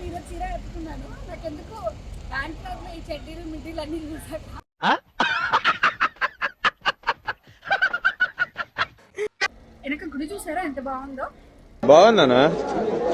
ఈరోజు చీర కట్టుకున్నాను. నాకెందుకు ప్యాంట్ క్లాత్ లో ఈ చెడ్డీలు మిడ్డీలు అన్ని చూసాక వెనక గుడి చూసారా ఎంత బాగుందో. బాగుందనా?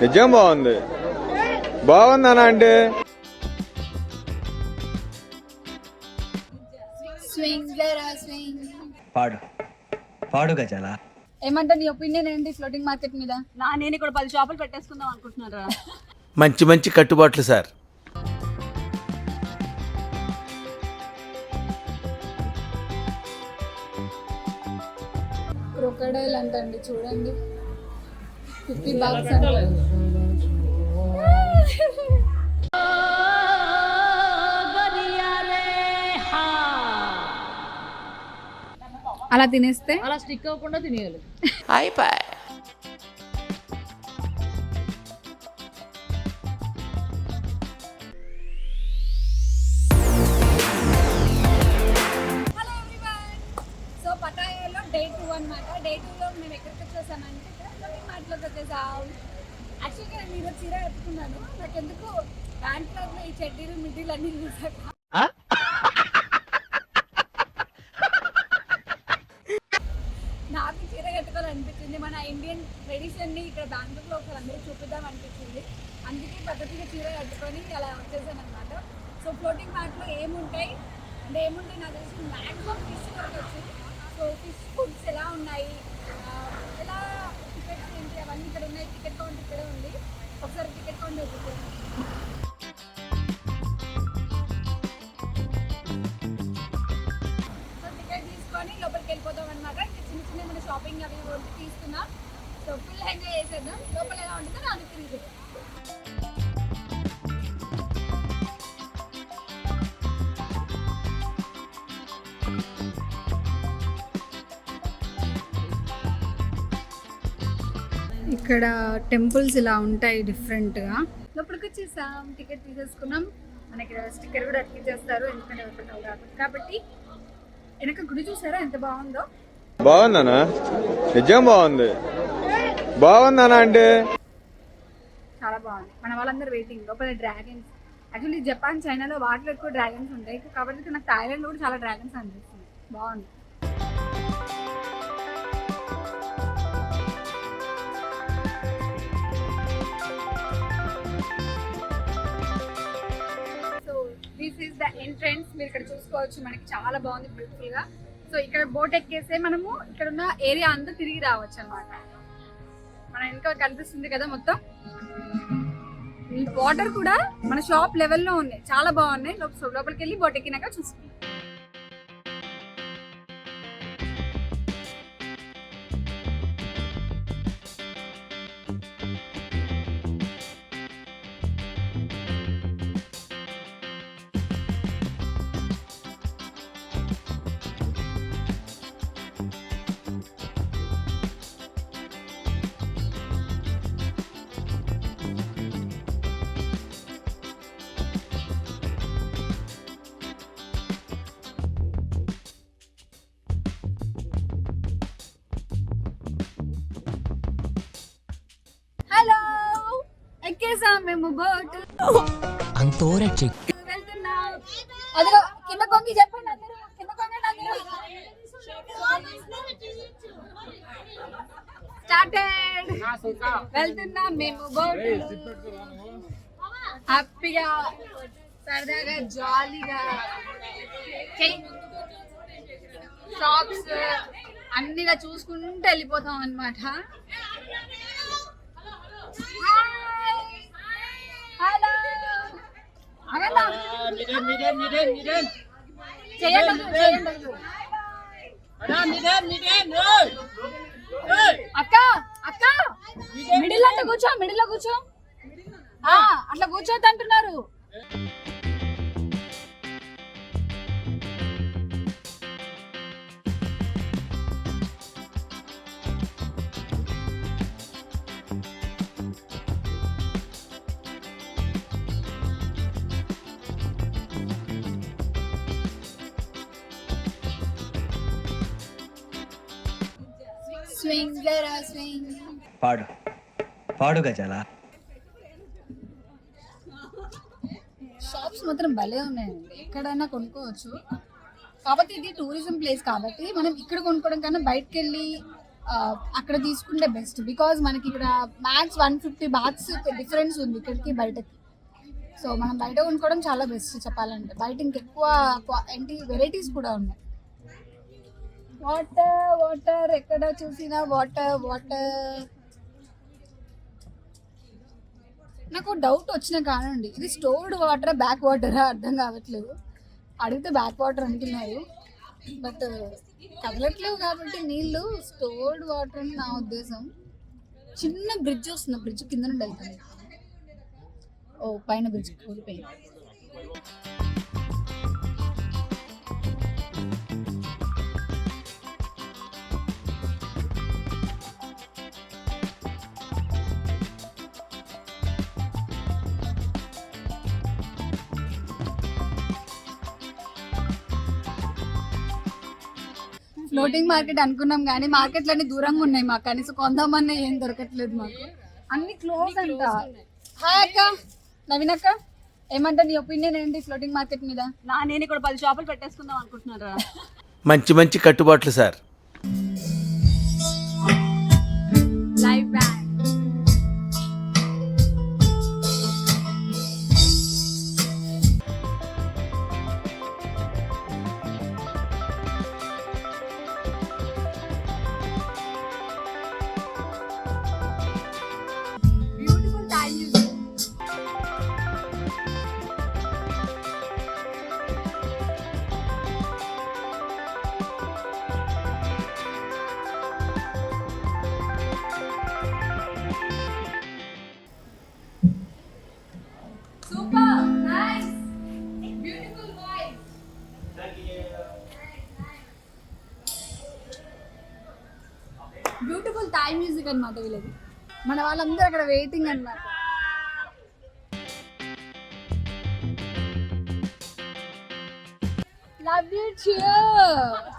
నిజం బాగుంది. బాగుందనా అంటే స్వింగ్ జరా స్వింగ్. పాడు పాడు గజాల. ఏమంటా నీ ఒపీనియన్ ఏంటి ఫ్లోటింగ్ మార్కెట్ మీద? నేను ఇక్కడ 10 షాపులు పెట్టేసుకుందాం అనుకుంటున్నారా? మంచి మంచి కట్టుబాట్లు సార్. క్రొకడైల్ అంటండి చూడండి, $50 అంట. అలా తినేస్తే అలా స్టిక్ అవ్వకుండా తినేయాలి. అయిపోయి. సో పటాయాలో డే 2 అనమాట. డే 2లో మేము ఎక్కడికి వచ్చేసామంటే ఫ్లోటింగ్ మార్కెట్లోకి వచ్చేసాం. యాక్చువల్గా నేను ఈరోజు చీర కట్టుకున్నాను. నాకెందుకు ప్యాంట్ క్లాత్ లో ఈ చెడ్డీలు మిడ్డీలు అన్ని చూసాక నాకు చీర కట్టుకోవాలనిపించింది. మన ఇండియన్ ట్రెడిషన్ని ఇక్కడ బెంగళూరులో ఒకసారి అందరూ చూపిద్దాం అనిపించింది. అందుకే పద్ధతిగా చీర కట్టుకొని అలా వచ్చేసాను అనమాట. సో ఫ్లోటింగ్ మార్ట్లో ఏముంటాయి అంటే ఏముంటాయి నాకు తెలిసి మ్యాక్సిమం ఫిష్ దొరకచ్చు. సో ఫిష్ ఫుడ్స్ ఎలా ఉన్నాయి, ఎలా టికెట్స్ ఏంటి అవన్నీ ఇక్కడ ఉన్నాయి. టికెట్ కౌంటర్ ఇక్కడే ఉంది. ఒకసారి టికెట్ కౌంటర్ చూపించాను. సో టికెట్ తీసుకొని లోపలికి వెళ్ళిపోతాం అనమాట. చిన్న చిన్న మన షాపింగ్ అవి వంటి తీసుకున్నాం. సో ఫుల్ ఎంజాయ్ చేసేద్దాం. లోపల ఎలా ఉంటుందో నాకు తిరిగి ఇక్కడ టెంపుల్స్ ఇలా ఉంటాయి డిఫరెంట్గా. లోపలికి వచ్చేసాం, టికెట్ తీసేసుకున్నాం. మనకి స్టిక్కర్ కూడా అతికిచ్చేస్తారు ఎందుకంటే వెళ్తున్నాం కాబట్టి. వెనక గుడి చూసారా ఎంత బాగుందో. బాగుందనా? నిజం బాగుంది. బాగుందనా అంటే చాలా బాగుంది. మన వాళ్ళందరూ వెయిటింగ్. లోపల డ్రాగన్స్, యాక్చువల్లీ జపాన్ చైనాలో వాటిలో ఎక్కువ డ్రాగన్స్ ఉంటాయి కాబట్టి నాకు థాయిలాండ్లో కూడా చాలా డ్రాగన్స్ అనిపిస్తుంది. బాగుంది. This is the entrance. మీరు ఇక్కడ చూసుకోవచ్చు, మనకి చాలా బాగుంది బ్యూటిఫుల్ గా. సో ఇక్కడ బోట్ ఎక్కేస్తే మనము ఇక్కడ ఉన్న ఏరియా అంతా తిరిగి రావచ్చు అనమాట. మన వెనక కనిపిస్తుంది కదా మొత్తం. వాటర్ కూడా మన షాప్ లెవెల్లో ఉన్నాయి, చాలా బాగున్నాయి. లోపలికి వెళ్ళి బోట్ ఎక్కినాక చూసుకుంటాం. హలో, ఎక్కేసాం మేము బోట్. వెళ్తున్నాం. అదిగో కింద కొంగి చెప్పండి అందరూ, కింద కొంగండి అందరూ. స్టార్టెడ్. వెళ్తున్నాం మేము బోట్. హ్యాపీగా సరదాగా జాలీగా షాప్స్ అన్నిగా చూసుకుంటూ వెళ్ళిపోతాం అన్నమాట. హలో, అక్క అక్క మిడిల్ అంటే కూర్చో, మిడిల్ లో కూర్చో. అట్లా కూర్చోద్దు అంటున్నారు. స్వింగ్ జరా స్వింగ్. పాడు పాడు గజాల. మాత్రం భలే ఉన్నాయండి, ఎక్కడైనా కొనుక్కోవచ్చు. కాబట్టి ఇది టూరిజం ప్లేస్ కాబట్టి మనం ఇక్కడ కొనుక్కోవడం కన్నా బయటకు వెళ్ళి అక్కడ తీసుకుంటే బెస్ట్. బికాజ్ మనకి ఇక్కడ మ్యాక్స్ 150 బాత్స్ డిఫరెన్స్ ఉంది ఇక్కడికి బయటకి. సో మనం బయట కొనుక్కోవడం చాలా బెస్ట్ చెప్పాలంటే. బయట ఇంకెక్కువ ఏంటి వెరైటీస్ కూడా ఉన్నాయి. వాటర్ వాటర్ ఎక్కడ చూసినా వాటర్ వాటర్. నాకు డౌట్ వచ్చిన కానండి, ఇది స్టోర్డ్ వాటర్ బ్యాక్ వాటరా అర్థం కావట్లేదు. అడిగితే బ్యాక్ వాటర్ అంటున్నారు, బట్ కదలట్లేవు కాబట్టి నీళ్ళు స్టోర్డ్ వాటర్ అని నా ఉద్దేశం. చిన్న బ్రిడ్జ్ వస్తుంది, బ్రిడ్జ్ కింద నుండి వెళ్తుంది. ఓ పైన బ్రిడ్జ్ కూలిపోయింది. ఫ్లోటింగ్ మార్కెట్ అనుకున్నాం కానీ మార్కెట్లన్నీ దూరంగా ఉన్నాయి మాకు, కనీసం కొందామన్నా ఏం దొరకట్లేదు మాకు, అన్ని క్లోజ్ అంట. హాయ్ అక్క, నవీన్ అక్క, ఏమంటా నీ ఒపీనియన్ ఏంటి ఫ్లోటింగ్ మార్కెట్ మీద? నేను ఇక్కడ 10 షాపులు పెట్టేసుకుందాం అనుకుంటున్నారా? మంచి మంచి కట్టుబాట్లు సార్. Live band beautiful time. Super nice, beautiful voice. Beautiful Thai music అన్నమాట వీళ్ళది. మన వాళ్ళందరూ అక్కడ వెయిటింగ్ అన్నమాట. Love you cheers.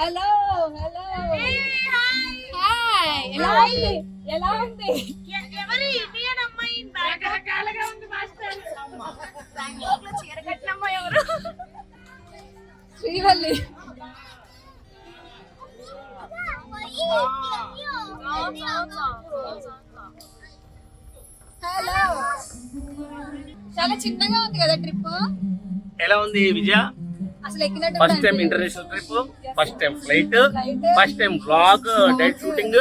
Hello hello hi, ఎలా ఉంది ఎలా ఉంది? ఎవరి ఇండియన్ అమ్మాయి రకరకాలుగా ఉంది మాస్టర్. బెంగళూరులో చీర కట్టిన అమ్మాయి ఎవరు? శ్రీవల్లి. హలో, చాలా చిన్నగా ఉంది కదా ట్రిప్. ఎలా ఉంది విజయ? అసలు ఎక్కినట్టు first time international trip, first time flight, first time vlog, diet shooting.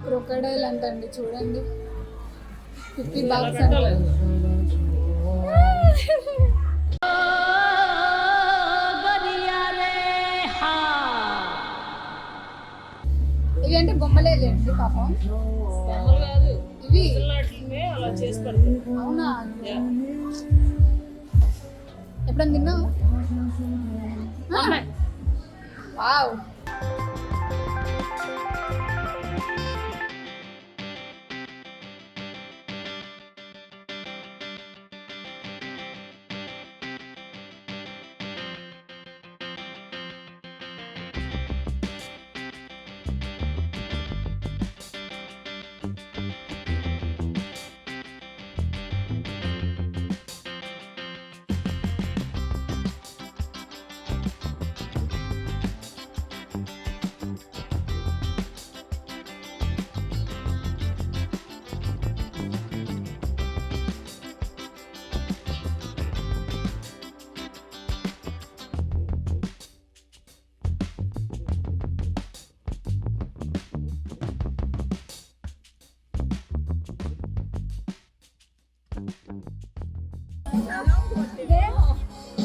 Crocodile అంటండి, చూడండి 50 bucks అంట. ఇవి అంటే బొమ్మలే లేండి పాపం, ఇవి అవునా? ఎప్పుడన్నా తిన్నావు? వావ్.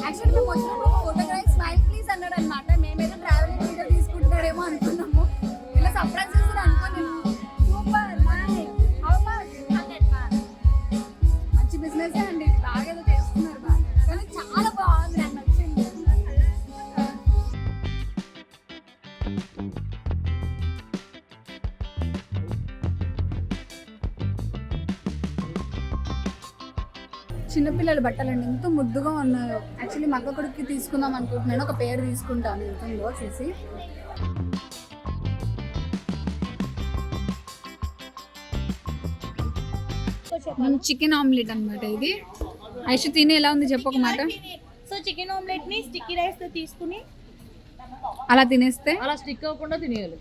యాక్చువల్లీ మేము వచ్చినప్పుడు ఫోటోగ్రాఫ్ స్మైల్ ప్లీజ్ అన్నాడు అనమాట. మేమేదో ట్రావెలింగ్ వీడియో తీసుకుంటాడేమో అనుకున్నాము. ఇలా సర్ప్రైజ్ చేస్తారు అనుకోలేదు. సూపర్ మంచి బిజినెస్ అండి, బాగా ఏదో చేస్తున్నారు బాగా, కానీ చాలా బాగుంది, నాకు నచ్చింది. చిన్నపిల్లల బట్టలండి ఎంతో ముద్దుగా ఉన్నాయో. యాక్చువల్లీ మా అక్క కొడుకు తీసుకుందాం అనుకుంటున్నాను, ఒక పేరు తీసుకుంటాను ఎంతుందో చూసి. చికెన్ ఆమ్లెట్ అనమాట ఇది. ఐషు తిని ఎలా ఉంది చెప్పు ఒక మాట. సో చికెన్ ఆమ్లెట్ ని స్టిక్కీ రైస్ తో తీసుకుని అలా తినేస్తే అలా స్టిక్ అవ్వకుండా తినేయాలి.